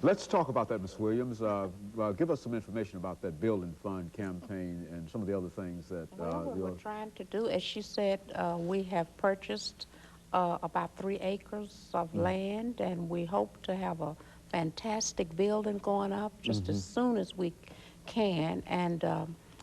Let's talk about that, Ms. Williams. Give us some information about that Building Fund campaign and some of the other things that what we're trying to do, as she said, we have purchased about 3 acres of land, and we hope to have a fantastic building going up just as soon as we can. And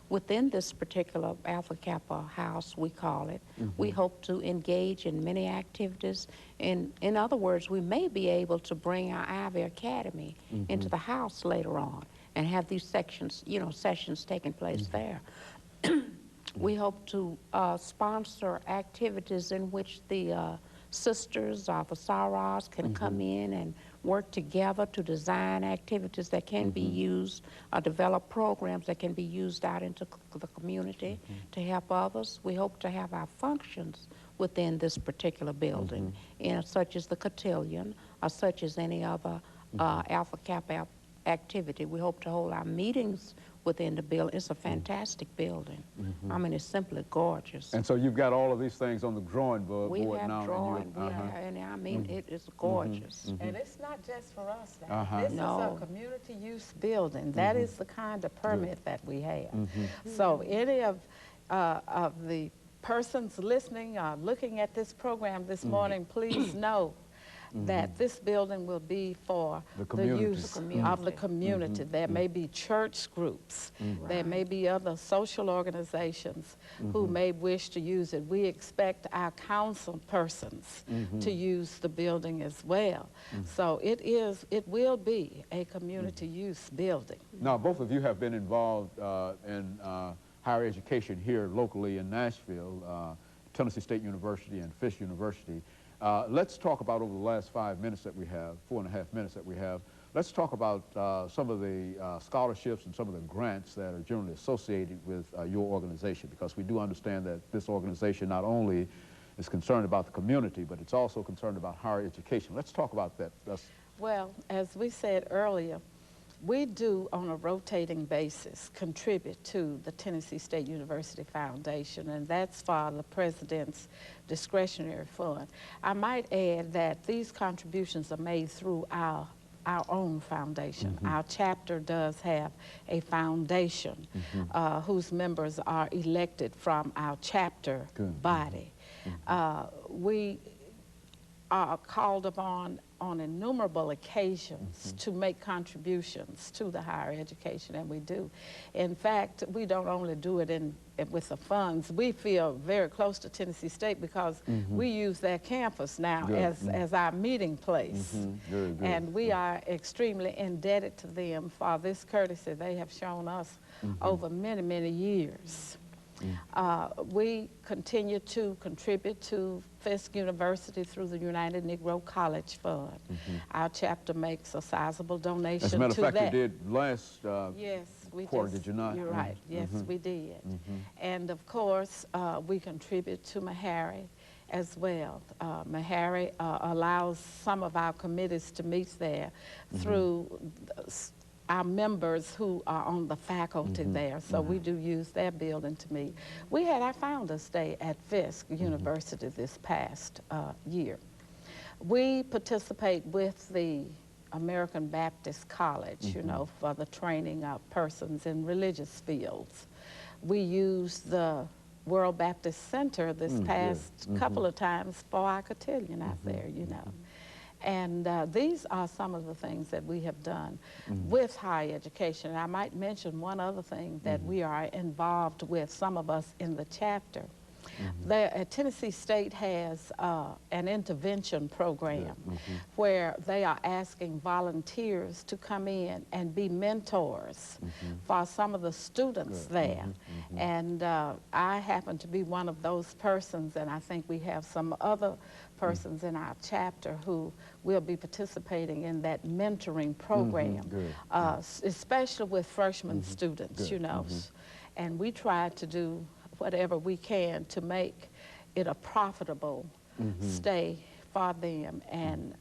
within this particular Alpha Kappa house, we call it, we hope to engage in many activities. In other words, we may be able to bring our Ivy Academy into the house later on and have these sections, sessions taking place there. We hope to sponsor activities in which the sisters of the Sorors can come in and work together to design activities that can be used, develop programs that can be used out into the community to help others. We hope to have our functions within this particular building, such as the cotillion, or such as any other Alpha Kappa activity. We hope to hold our meetings within the building. It's a fantastic building. I mean, it's simply gorgeous. And so you've got all of these things on the drawing board now. We have drawing, and I mean, it is gorgeous. And it's not just for us now. This is a community use building. That is the kind of permit that we have. So any of the persons listening or looking at this program this morning, please know that this building will be for the use of the community. There may be church groups, there may be other social organizations who may wish to use it. We expect our council persons to use the building as well. So it will be a community use building. Now, both of you have been involved in higher education here locally in Nashville, Tennessee State University and Fisk University. Let's talk about, over the last 5 minutes that we have, 4.5 minutes that we have, let's talk about some of the scholarships and some of the grants that are generally associated with your organization, because we do understand that this organization not only is concerned about the community, but it's also concerned about higher education. Let's talk about that. Well, as we said earlier, we do, on a rotating basis, contribute to the Tennessee State University Foundation, and that's for the President's discretionary fund. I might add that these contributions are made through our own foundation. Our chapter does have a foundation whose members are elected from our chapter body. We are called upon on innumerable occasions to make contributions to the higher education, and we do. In fact, we don't only do it with the funds. We feel very close to Tennessee State because we use their campus now as our meeting place. And we are extremely indebted to them for this courtesy they have shown us over many, many years. We continue to contribute to Fisk University through the United Negro College Fund. Our chapter makes a sizable donation to that. As a matter of fact, you did last quarter, did you not? You're right. Yes, we did. And of course, we contribute to Meharry as well. Meharry allows some of our committees to meet there through our members who are on the faculty there, so we do use their building to meet. We had our Founders Day at Fisk University this past year. We participate with the American Baptist College, you know, for the training of persons in religious fields. We used the World Baptist Center this past couple of times for our cotillion out there, you know. And these are some of the things that we have done with higher education. And I might mention one other thing that we are involved with, some of us in the chapter. Tennessee State has an intervention program where they are asking volunteers to come in and be mentors for some of the students there. And I happen to be one of those persons, and I think we have some other persons in our chapter who will be participating in that mentoring program, especially with freshman students, you know. And we try to do whatever we can to make it a profitable stay for them and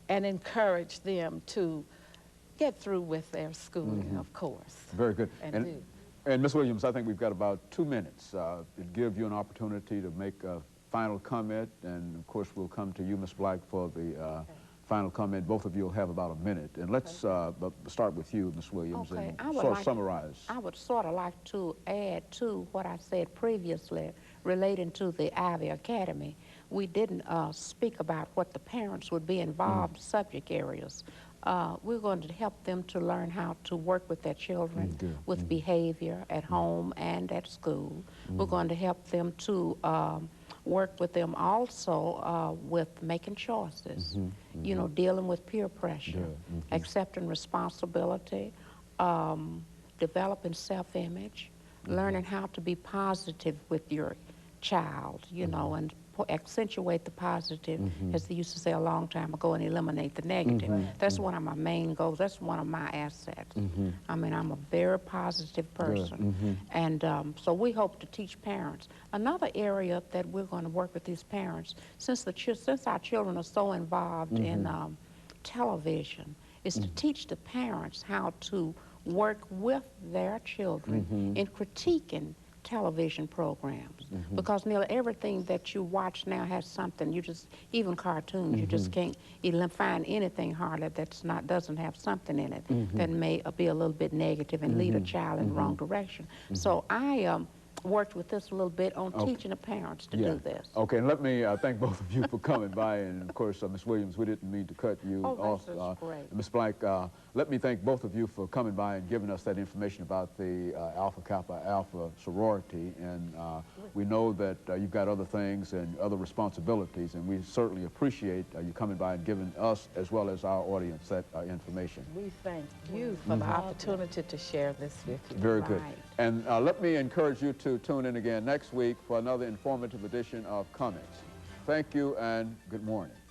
encourage them to get through with their schooling, of course. Very good. And Ms. Williams, I think we've got about 2 minutes. It'll give you an opportunity to make a final comment, and of course we'll come to you, Ms. Black, for the final comment. Both of you will have about a minute. And let's start with you, Ms. Williams, Okay, and sort of summarize. I would sort of like to add to what I said previously relating to the Ivy Academy. We didn't speak about what the parents would be involved subject areas. We're going to help them to learn how to work with their children with behavior at home and at school. We're going to help them to work with them also with making choices, you know, dealing with peer pressure, accepting responsibility, developing self-image, learning how to be positive with your child, you know, and accentuate the positive, as they used to say a long time ago, and eliminate the negative. That's one of my main goals. That's one of my assets. I mean, I'm a very positive person. And so we hope to teach parents. Another area that we're going to work with these parents, since our children are so involved in television, is to teach the parents how to work with their children in critiquing television programs, because nearly everything that you watch now has something. You just, even cartoons, you just can't find anything hardly doesn't have something in it that may be a little bit negative and lead a child in the wrong direction. So I worked with this a little bit on teaching the parents to do this. Okay, and let me thank both of you for coming by, and of course, Ms. Williams, we didn't mean to cut you off. That's great. Ms. Black, let me thank both of you for coming by and giving us that information about the Alpha Kappa Alpha sorority, and we know that you've got other things and other responsibilities, and we certainly appreciate you coming by and giving us, as well as our audience, that information. We thank you for the opportunity to share this with you. Very good. And let me encourage you to tune in again next week for another informative edition of Comics. Thank you and good morning.